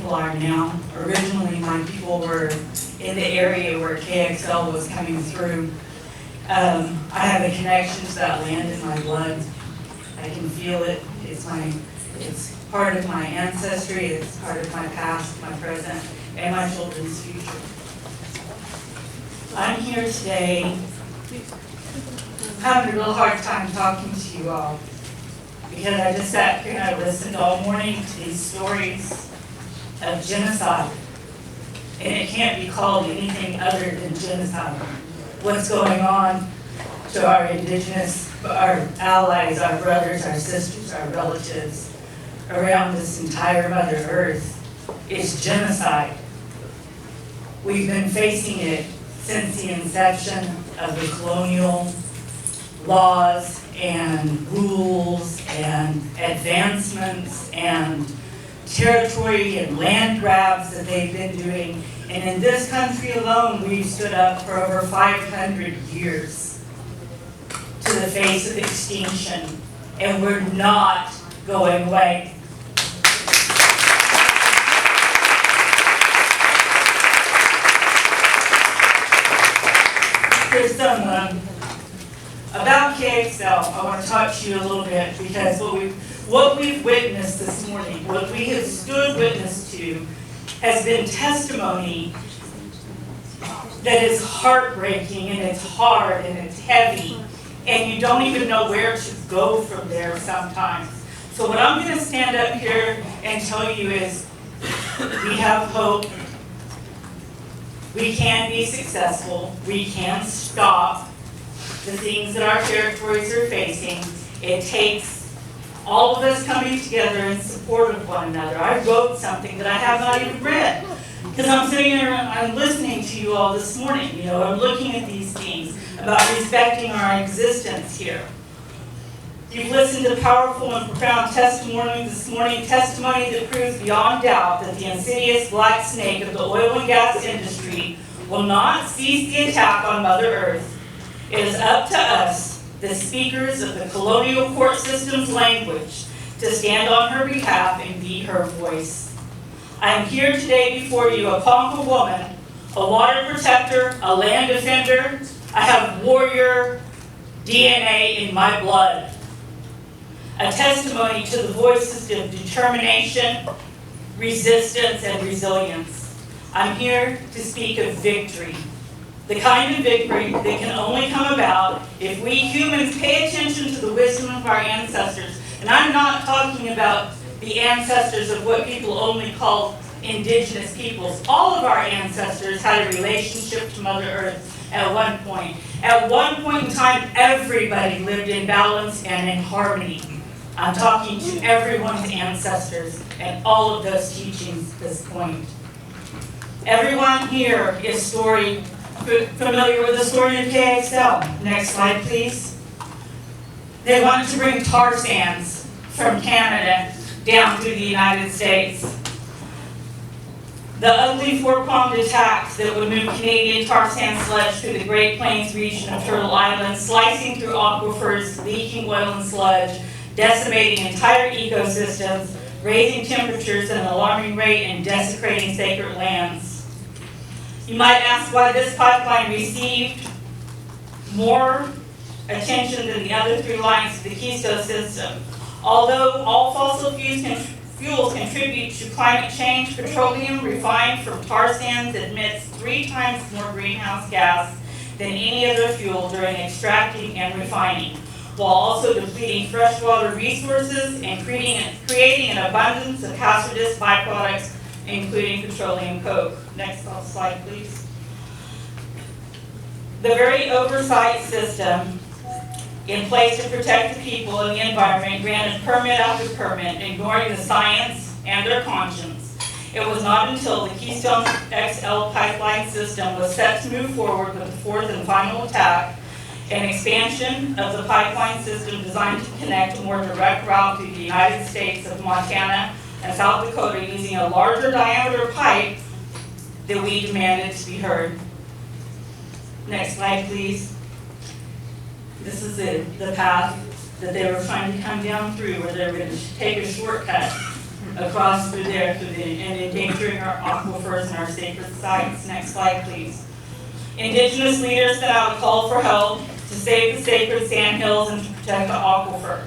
people are now. Originally, my people were in the area where KXL was coming through. I have a connection to that land in my blood. I can feel it. It's part of my ancestry. It's part of my past, my present, and my children's future. I'm here today having a real hard time talking to you all because I just sat here and I listened all morning to these stories of genocide. And it can't be called anything other than genocide. What's going on to our Indigenous, our allies, our brothers, our sisters, our relatives around this entire Mother Earth is genocide. We've been facing it since the inception of the colonial laws and rules and advancements and territory and land grabs that they've been doing. And in this country alone, we've stood up for over 500 years to the face of extinction, and we're not going away. Here's some about KXL. I want to talk to you a little bit because what we've witnessed this morning, what we have stood witness to, has been testimony that is heartbreaking and it's hard and it's heavy, and you don't even know where to go from there sometimes. So what I'm going to stand up here and tell you is we have hope. We can be successful. We can stop the things that our territories are facing. It takes all of us coming together in support of one another. I wrote something that I have not even read because I'm sitting here and I'm listening to you all this morning. You know, I'm looking at these things about respecting our existence here. You've listened to powerful and profound testimony this morning, testimony that proves beyond doubt that the insidious black snake of the oil and gas industry will not cease the attack on Mother Earth. It is up to us, the speakers of the colonial court system's language, to stand on her behalf and be her voice. I am here today before you, a Ponca woman, a water protector, a land defender. I have warrior DNA in my blood. A testimony to the voices of determination, resistance, and resilience. I'm here to speak of victory. The kind of victory that can only come about if we humans pay attention to the wisdom of our ancestors. And I'm not talking about the ancestors of what people only call indigenous peoples. All of our ancestors had a relationship to Mother Earth at one point. At one point in time, everybody lived in balance and in harmony. I'm talking to everyone's ancestors and all of those teachings at this point. Everyone here is familiar with the story of KXL. Next slide, please. They wanted to bring tar sands from Canada down through the United States. The ugly four-pronged attacks that would move Canadian tar sand sludge through the Great Plains region of Turtle Island, slicing through aquifers, leaking oil and sludge, decimating entire ecosystems, raising temperatures at an alarming rate, and desecrating sacred lands. You might ask why this pipeline received more attention than the other three lines of the Keystone system. Although all fossil fuels contribute to climate change, petroleum refined from tar sands emits 3 times more greenhouse gas than any other fuel during extracting and refining, while also depleting freshwater resources and creating an abundance of hazardous byproducts, including petroleum coke. Next slide, please. The very oversight system in place to protect the people and the environment granted permit after permit, ignoring the science and their conscience. It was not until the Keystone XL pipeline system was set to move forward with the fourth and final attack, an expansion of the pipeline system designed to connect a more direct route through the United States of Montana and South Dakota using a larger diameter pipe, that we demanded to be heard. Next slide, please. This is the path that they were trying to come down through, where they were going to take a shortcut across through there and endangering our aquifers and our sacred sites. Next slide, please. Indigenous leaders sent out a call for help to save the sacred sandhills and to protect the aquifer,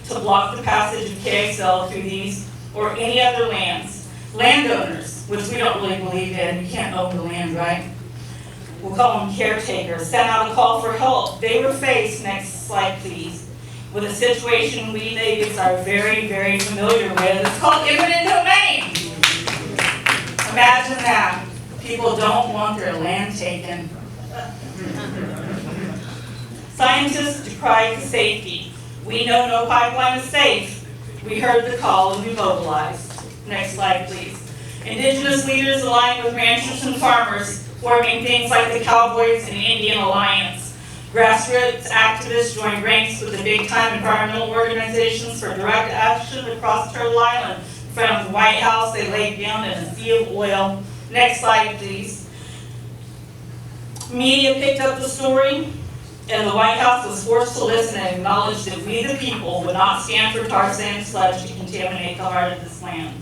to block the passage of KXL through these or any other lands. Landowners, which we don't really believe in, you can't own the land, right? We'll call them caretakers, sent out a call for help. They were faced, next slide please, with a situation we natives are very, very familiar with. It's called eminent domain. Imagine that. People don't want their land taken. Scientists decried the safety. We know no pipeline is safe. We heard the call and we mobilized. Next slide, please. Indigenous leaders aligned with ranchers and farmers, forming things like the Cowboys and Indian Alliance. Grassroots activists joined ranks with the big-time environmental organizations for direct action across Turtle Island. In front of the White House, they laid down in a sea of oil. Next slide, please. Media picked up the story, and the White House was forced to listen and acknowledge that we, the people, would not stand for tar sand sludge to contaminate the heart of this land.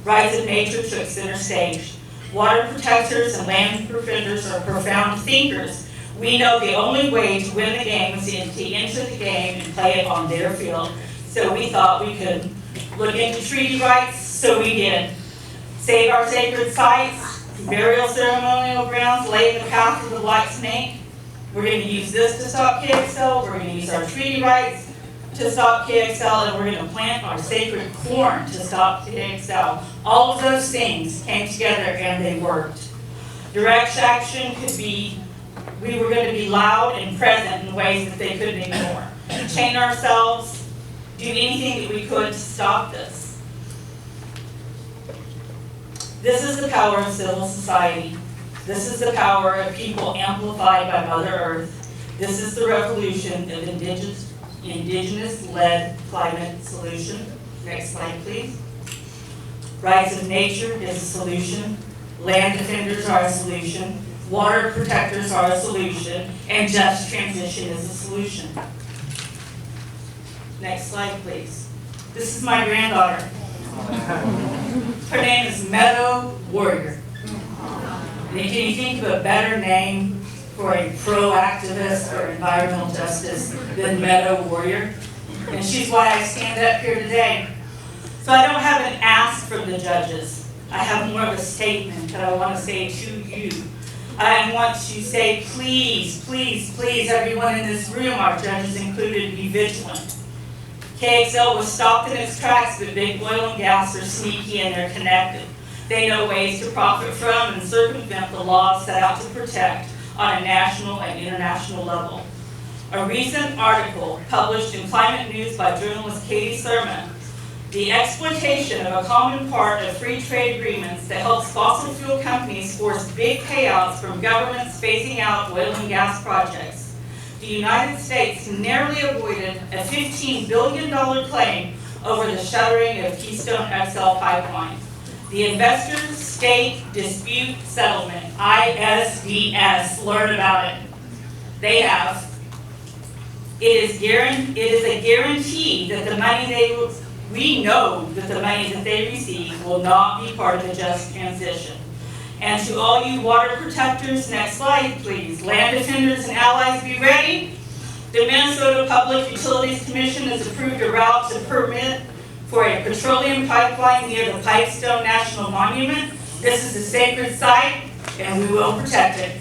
Rights of nature took center stage. Water protectors and land defenders are profound thinkers. We know the only way to win the game is to enter the game and play it on their field. So we thought we could look into treaty rights, so we did. Save our sacred sites, burial ceremonial grounds, lay the path of the black snake. We're going to use this to stop KXL. We're going to use our treaty rights to stop KXL, and we're going to plant our sacred corn to stop KXL. All of those things came together and they worked. Direct action could be, we were going to be loud and present in ways that they couldn't ignore. Chain ourselves, do anything that we could to stop this. This is the power of civil society. This is the power of people amplified by Mother Earth. This is the revolution of Indigenous-led climate solution. Next slide, please. Rights of nature is a solution. Land defenders are a solution. Water protectors are a solution. And just transition is a solution. Next slide, please. This is my granddaughter. Her name is Meadow Warrior. And can you think of a better name for a pro-activist or environmental justice than Meadow Warrior? And she's why I stand up here today. So I don't have an ask from the judges. I have more of a statement that I want to say to you. I want to say, please, please, please, everyone in this room, our judges included, be vigilant. KXL was stopped in its tracks, but big oil and gas are sneaky and they're connected. They know ways to profit from and circumvent the laws set out to protect on a national and international level. A recent article published in Climate News by journalist Katie Sermon, the exploitation of a common part of free trade agreements that helps fossil fuel companies force big payouts from governments phasing out oil and gas projects. The United States narrowly avoided a $15 billion claim over the shuttering of Keystone XL pipeline. The Investors State Dispute Settlement, ISDS, learn about it. They have. It is a guarantee that the money we know that the money that they receive will not be part of the just transition. And to all you water protectors, next slide please, land defenders and allies, be ready. The Minnesota Public Utilities Commission has approved a route to permit for a petroleum pipeline near the Keystone National Monument. This is a sacred site and we will protect it.